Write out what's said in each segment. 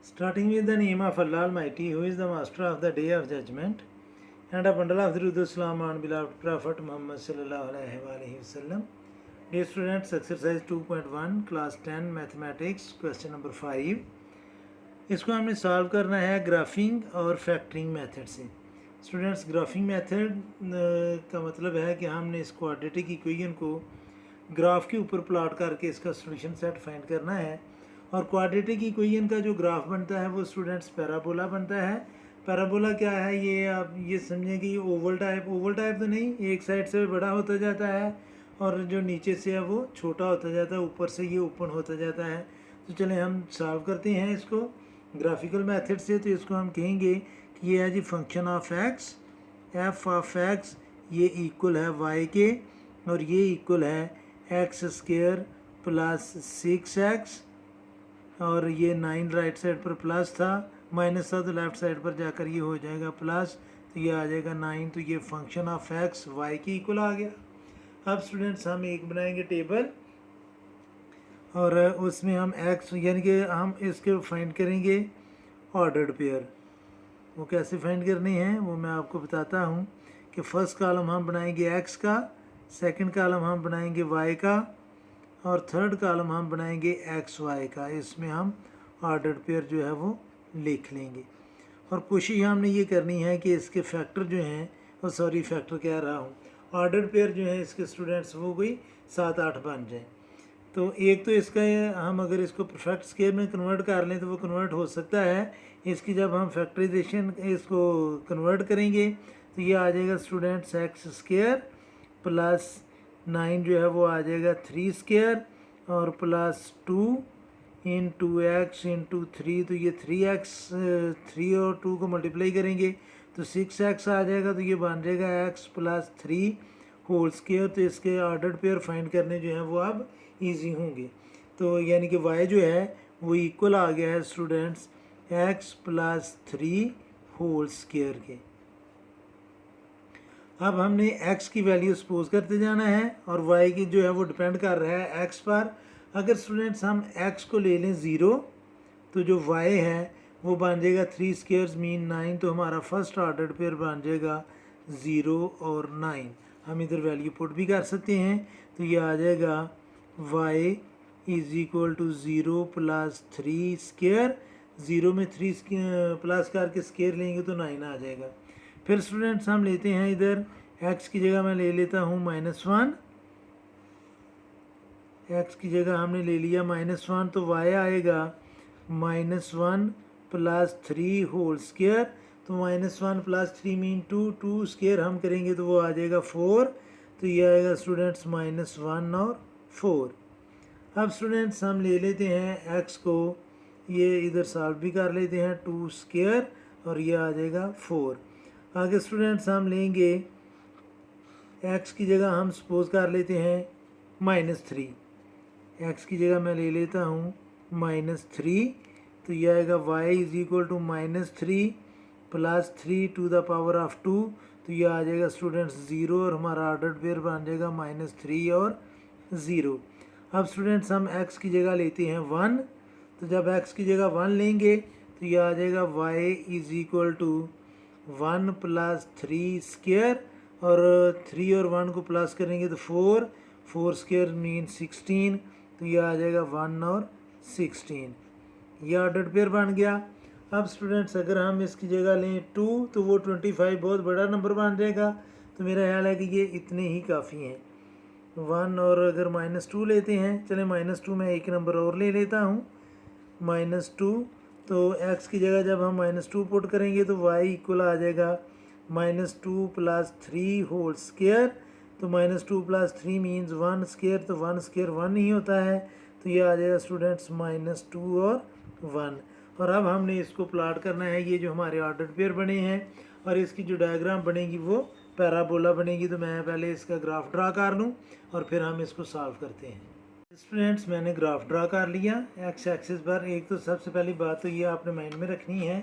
Starting with the name of Allah Almighty, who is the master of the day of judgment, and a bundle of Durud Salam on beloved Prophet Muhammad sallallahu alaihi wasallam. Dear students, exercise 2.1, class 10 mathematics, question number 5. इसको हमने solve करना है graphic और factoring method से। Students, graphic method का मतलब है कि हमने इस क्वाड्रेटिक इक्वेशन को ग्राफ के ऊपर प्लॉट करके इसका सॉल्यूशन सेट फाइंड करना है। और क्वाड्रेटिक इक्वेशन का जो ग्राफ बनता है वो स्टूडेंट्स पैराबोला बनता है। पैराबोला क्या है, ये आप ये समझें कि ओवल टाइप तो नहीं, एक साइड से बड़ा होता जाता है और जो नीचे से है वो छोटा होता जाता है, ऊपर से ये ओपन होता जाता है। तो चलें हम सॉल्व करते हैं इसको ग्राफिकल मेथड से। तो इसको हम कहेंगे कि ये है G function of X, F of X ये इक्वल है वाई के, और ये इक्वल है एक्स स्क्वायर प्लस 6x, और ये 9 राइट साइड पर प्लस था, माइनस था तो लेफ्ट साइड पर जाकर ये हो जाएगा प्लस, तो ये आ जाएगा 9। तो ये फंक्शन ऑफ एक्स वाई के इक्वल आ गया। अब स्टूडेंट्स हम एक बनाएंगे टेबल, और उसमें हम एक्स यानी कि हम इसके फाइंड करेंगे ऑर्डर्ड पेयर। वो कैसे फाइंड करनी है वो मैं आपको बताता हूँ कि फर्स्ट कॉलम हम बनाएंगे एक्स का, सेकंड कॉलम हम बनाएंगे वाई का, और थर्ड कॉलम हम बनाएंगे एक्स वाई का। इसमें हम ऑर्डर्ड पेयर जो है वो लिख लेंगे। और कोशिश हमने ये करनी है कि इसके फैक्टर जो हैं वो फैक्टर कह रहा हूँ, ऑर्डर्ड पेयर जो है इसके स्टूडेंट्स वो कोई 7-8 बन जाए। तो एक तो इसका हम अगर इसको परफेक्ट स्केयर में कन्वर्ट कर लें तो वो कन्वर्ट हो सकता है। इसकी जब हम फैक्टराइजेशन इसको कन्वर्ट करेंगे तो ये आ जाएगा स्टूडेंट्स एक्स स्क्वायर प्लस 9 जो है वो आ जाएगा 3 स्क्वायर, और प्लस 2 इंटू एक्स इंटू 3, तो ये 3x 3 और 2 को मल्टीप्लाई करेंगे तो 6x आ जाएगा। तो ये बन जाएगा x प्लस 3 होल स्क्वायर। तो इसके ऑर्डर्ड पेयर फाइंड करने जो है वो अब इजी होंगे। तो यानी कि y जो है वो इक्वल आ गया है students x plus 3 whole square के। अब हमने x की वैल्यू सपोज करते जाना है, और y की जो है वो डिपेंड कर रहा है x पर। अगर स्टूडेंट्स हम x को ले लें 0 तो जो y है वो बन जाएगा 3 स्क्वायर्स मीन 9। तो हमारा फर्स्ट ऑर्डर पेयर बन जाएगा 0 और 9। हम इधर वैल्यू पुट भी कर सकते हैं, तो ये आ जाएगा y is equal to 0 plus 3 square. 0 में 3 प्लस करके स्क्वायर लेंगे तो 9 आ जाएगा। फिर स्टूडेंट्स हम लेते हैं इधर x की जगह मैं ले लेता हूँ -1, x की जगह हमने ले लिया -1, तो y आएगा -1 प्लस 3 होल स्क्वायर। तो -1 प्लस 3 मीन 2 स्क्वायर हम करेंगे तो वो आ जाएगा 4। तो ये आएगा स्टूडेंट्स -1 और 4। अब स्टूडेंट्स हम ले लेते हैं x को, ये इधर सॉल्व भी कर लेते हैं 2 स्क्वायर, और ये आ जाएगा 4। आगे स्टूडेंट्स हम लेंगे x की जगह हम सपोज कर लेते हैं -3, x की जगह मैं ले लेता हूँ -3। तो ये आएगा y is equal to -3 plus 3 to the power of 2। तो ये आ जाएगा स्टूडेंट्स 0, और हमारा ऑर्डर्ड पेयर बन जाएगा -3 और 0। अब स्टूडेंट्स हम x की जगह लेते हैं 1, तो जब x की जगह 1 लेंगे तो ये आ जाएगा y is equal to 1 plus 3 square, और 3 और 1 को प्लस करेंगे तो 4 स्क्वायर मीन 16। तो ये आ जाएगा 1 और 16। ये ऑर्डर्ड पेयर बन गया। अब स्टूडेंट्स अगर हम इसकी जगह लें 2 तो वो 25 बहुत बड़ा नंबर बन जाएगा। तो मेरा ख्याल है कि ये इतने ही काफ़ी हैं। 1 और अगर -2 लेते हैं, चले -2 में एक नंबर और ले लेता हूँ -2। तो x की जगह जब हम -2 पुट करेंगे तो y इक्वल आ जाएगा -2 प्लस 3 होल स्क्वायर। तो -2 प्लस 3 मीन्स 1 स्क्वायर, तो 1 स्क्वायर 1 ही होता है। तो ये आ जाएगा स्टूडेंट्स -2 और 1। और अब हमने इसको प्लॉट करना है, ये जो हमारे ऑर्डर्ड पेयर बने हैं, और इसकी जो डायग्राम बनेगी वो पैराबोला बनेगी। तो मैं पहले इसका ग्राफ ड्रा कर लूँ और फिर हम इसको सॉल्व करते हैं। स्टूडेंट्स मैंने ग्राफ ड्रा कर लिया एक्स एक्सिस पर। एक तो सबसे पहली बात तो ये आपने माइंड में रखनी है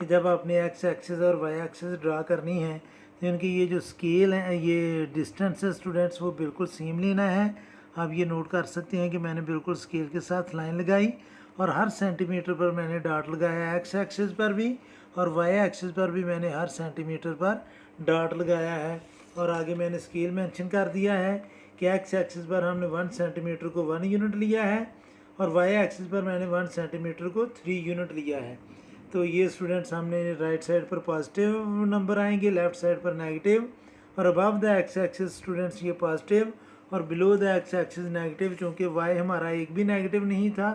कि जब आपने एक्स एक्सिस और वाई एक्सिस ड्रा करनी है तो इनकी ये जो स्केल है, ये डिस्टेंस है स्टूडेंट्स, वो बिल्कुल सेम लेना है। आप ये नोट कर सकते हैं कि मैंने बिल्कुल स्केल के साथ लाइन लगाई, और हर सेंटीमीटर पर मैंने डॉट लगाया, एक्स एक्सिस पर भी और वाई एक्सिस पर भी मैंने हर सेंटीमीटर पर डॉट लगाया है। और आगे मैंने स्केल मेंशन कर दिया है कि एक्स एक्सिस पर हमने 1 सेंटीमीटर को 1 यूनिट लिया है और वाई एक्सिस पर मैंने 1 सेंटीमीटर को 3 यूनिट लिया है। तो ये स्टूडेंट्स हमने राइट साइड पर पॉजिटिव नंबर आएंगे, लेफ्ट साइड पर नेगेटिव, और above the x axis students ये पॉजिटिव और below the x axis negative. चूँकि वाई हमारा एक भी नेगेटिव नहीं था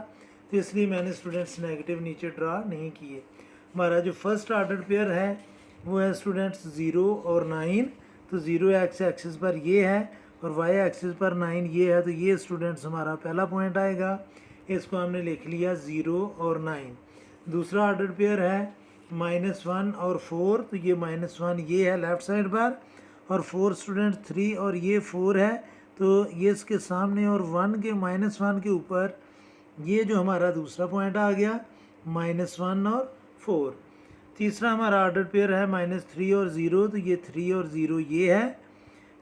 तो इसलिए मैंने स्टूडेंट्स नेगेटिव नीचे ड्रा नहीं किए। हमारा जो फर्स्ट ऑर्डर पेयर है वो है स्टूडेंट्स 0 और 9। तो 0 एक्स एक्सिस पर ये है और वाई एक्सिस पर 9 ये है, तो ये स्टूडेंट्स हमारा पहला पॉइंट आएगा। इसको हमने लिख लिया 0 और 9। दूसरा ऑर्डर पेयर है -1 और 4। तो ये -1 ये है लेफ़्ट साइड पर और 4 स्टूडेंट 3 और ये 4 है, तो ये इसके सामने और 1 के -1 के ऊपर ये जो हमारा दूसरा पॉइंट आ गया -1 और 4। तीसरा हमारा ऑर्डर पेयर है -3 और 0। तो ये 3 और 0 ये है।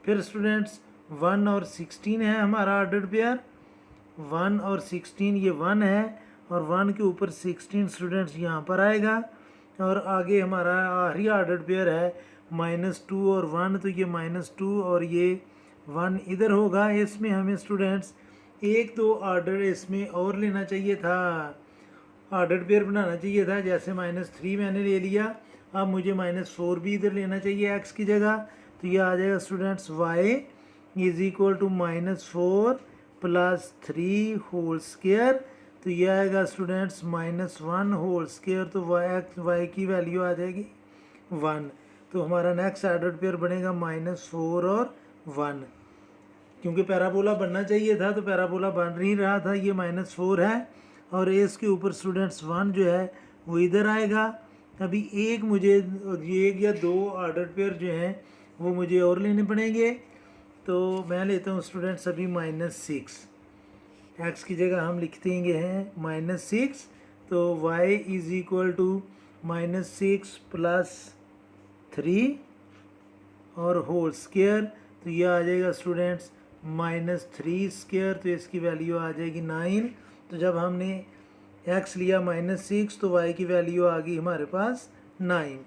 फिर स्टूडेंट्स 1 और 16 है हमारा ऑर्डर पेयर। 1 और 16 ये 1 है और 1 के ऊपर 16 स्टूडेंट्स यहाँ पर आएगा। और आगे हमारा आखिरी ऑर्डर पेयर है -2 और 1। तो ये -2 और ये 1 इधर होगा। इसमें हमें स्टूडेंट्स 1-2 ऑर्डर इसमें और लेना चाहिए था, ऑर्डर पेयर बनाना चाहिए था। जैसे -3 मैंने ले लिया, अब मुझे -4 भी इधर लेना चाहिए एक्स की जगह। तो ये आ जाएगा students y is equal to -4 + 3 whole square. तो ये आएगा स्टूडेंट्स -1 होल स्क्वायर। तो y की वैल्यू आ जाएगी 1। तो हमारा नेक्स्ट ऑर्डर पेयर बनेगा -4 और 1। क्योंकि पैराबोला बनना चाहिए था तो पैराबोला बन नहीं रहा था, ये -4 है और इसके ऊपर स्टूडेंट्स 1 जो है वो इधर आएगा। अभी एक या 2 ऑर्डर पेयर जो हैं वो मुझे और लेने पड़ेंगे। तो मैं लेता हूँ स्टूडेंट्स अभी -6, एक्स की जगह हम लिखते हैं -6। तो y इज इक्वल टू -6 + 3 और होल स्क्वायर। तो ये आ जाएगा स्टूडेंट्स -3 स्क्वायर। तो इसकी वैल्यू आ जाएगी 9। तो जब हमने x लिया -6 तो y की वैल्यू आ गई हमारे पास 9,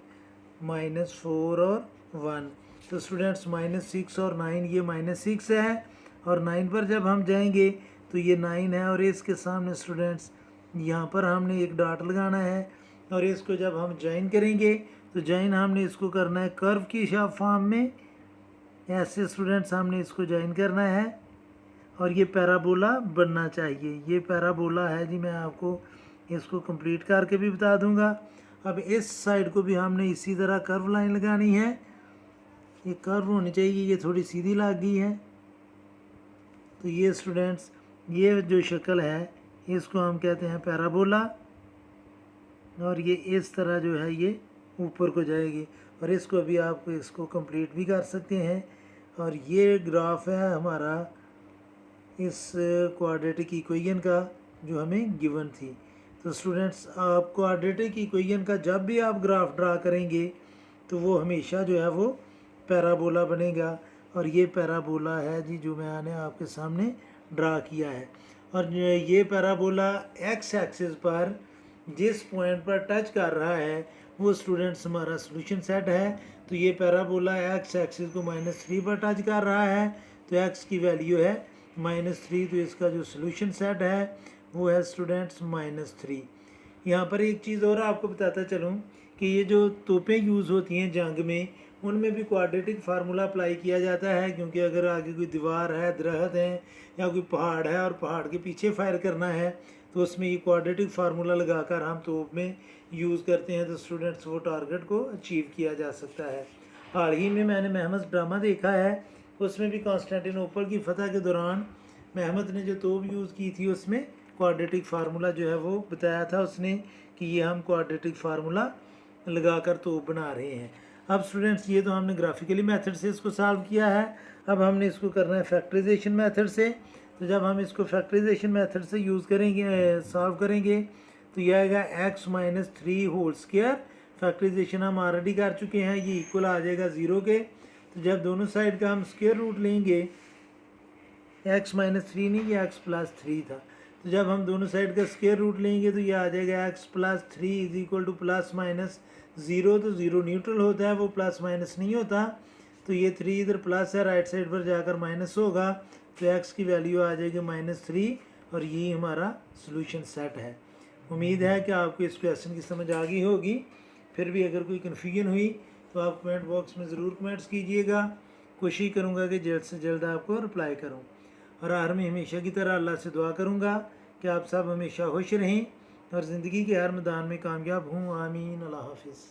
-4 और 1। तो स्टूडेंट्स -6 और 9 ये -6 है और 9 पर जब हम जाएंगे तो ये 9 है और इसके सामने स्टूडेंट्स यहाँ पर हमने एक डॉट लगाना है और इसको जब हम ज्वाइन करेंगे तो ज्वाइन हमने इसको करना है कर्व की फॉर्म में। ऐसे स्टूडेंट्स हमने इसको ज्वाइन करना है और ये पैराबोला बनना चाहिए। ये पैराबोला है जी, मैं आपको इसको कंप्लीट करके भी बता दूंगा। अब इस साइड को भी हमने इसी तरह कर्व लाइन लगानी है। ये कर्व होनी चाहिए, ये थोड़ी सीधी लग गई है। तो ये स्टूडेंट्स ये जो शक्ल है इसको हम कहते हैं पैराबोला और ये इस तरह जो है ये ऊपर को जाएगी और इसको अभी आप इसको कंप्लीट भी कर सकते हैं। और ये ग्राफ है हमारा इस क्वाड्रेटिक इक्वेशन का जो हमें गिवन थी। तो स्टूडेंट्स आप क्वाड्रेटिक इक्वेशन का जब भी आप ग्राफ ड्रा करेंगे तो वो हमेशा जो है वो पैराबोला बनेगा और ये पैराबोला है जी जो मैंने आपके सामने ड्रा किया है। और ये पैराबोला एक्स एक्सिस पर जिस पॉइंट पर टच कर रहा है वो स्टूडेंट्स हमारा सॉल्यूशन सेट है। तो ये पैराबोला एक्स एक्सिस को -3 पर टच कर रहा है तो एक्स की वैल्यू है -3। तो इसका जो सॉल्यूशन सेट है वो है स्टूडेंट्स -3। यहाँ पर एक चीज़ और आपको बताता चलूँ कि ये जो तोपें यूज़ होती हैं जंग में उनमें भी क्वाड्रेटिक फार्मूला अप्लाई किया जाता है। क्योंकि अगर आगे कोई दीवार है, दरख्त है या कोई पहाड़ है और पहाड़ के पीछे फायर करना है तो उसमें ये क्वाड्रेटिक फार्मूला लगाकर हम तोप में यूज़ करते हैं तो स्टूडेंट्स वो टारगेट को अचीव किया जा सकता है। हाल ही में मैंने महमद ड्रामा देखा है, उसमें भी कॉन्स्टेंटिनोपल की फतह के दौरान महमद ने जो तोप यूज़ की थी उसमें क्वाड्रेटिक फार्मूला जो है वो बताया था उसने कि ये हम क्वाड्रेटिक फार्मूला लगाकर तोप बना रहे हैं। अब स्टूडेंट्स ये तो हमने ग्राफिकली मेथड से इसको सॉल्व किया है, अब हमने इसको करना है फैक्टराइजेशन मेथड से। तो जब हम इसको फैक्टराइजेशन मेथड से यूज़ करेंगे सॉल्व करेंगे तो यह आएगा x - 3 होल स्क्वायर। फैक्टराइजेशन हम ऑलरेडी कर चुके हैं, ये इक्वल आ जाएगा 0 के। तो जब दोनों साइड का हम स्क्वायर रूट लेंगे x - 3 नहीं, ये x + 3 था। तो जब हम दोनों साइड का स्क्वायर रूट लेंगे तो ये आ जाएगा x plus 3 is equal two plus minus 0। तो 0 न्यूट्रल होता है, वो प्लस माइनस नहीं होता। तो ये 3 इधर प्लस है, राइट साइड पर जाकर माइनस होगा, तो x की वैल्यू आ जाएगी -3 और यही हमारा सोल्यूशन सेट है। उम्मीद है कि आपको इस क्वेश्चन की समझ आ गई होगी। फिर भी अगर कोई कन्फ्यूजन हुई तो आप कमेंट बॉक्स में ज़रूर कमेंट्स कीजिएगा। कोशिश करूँगा कि जल्द से जल्द आपको रिप्लाई करूँ। और हमेशा की तरह अल्लाह से दुआ करूँगा कि आप सब हमेशा खुश रहें और ज़िंदगी के हर मैदान में कामयाब हों। आमीन। अल्लाह हाफिज़।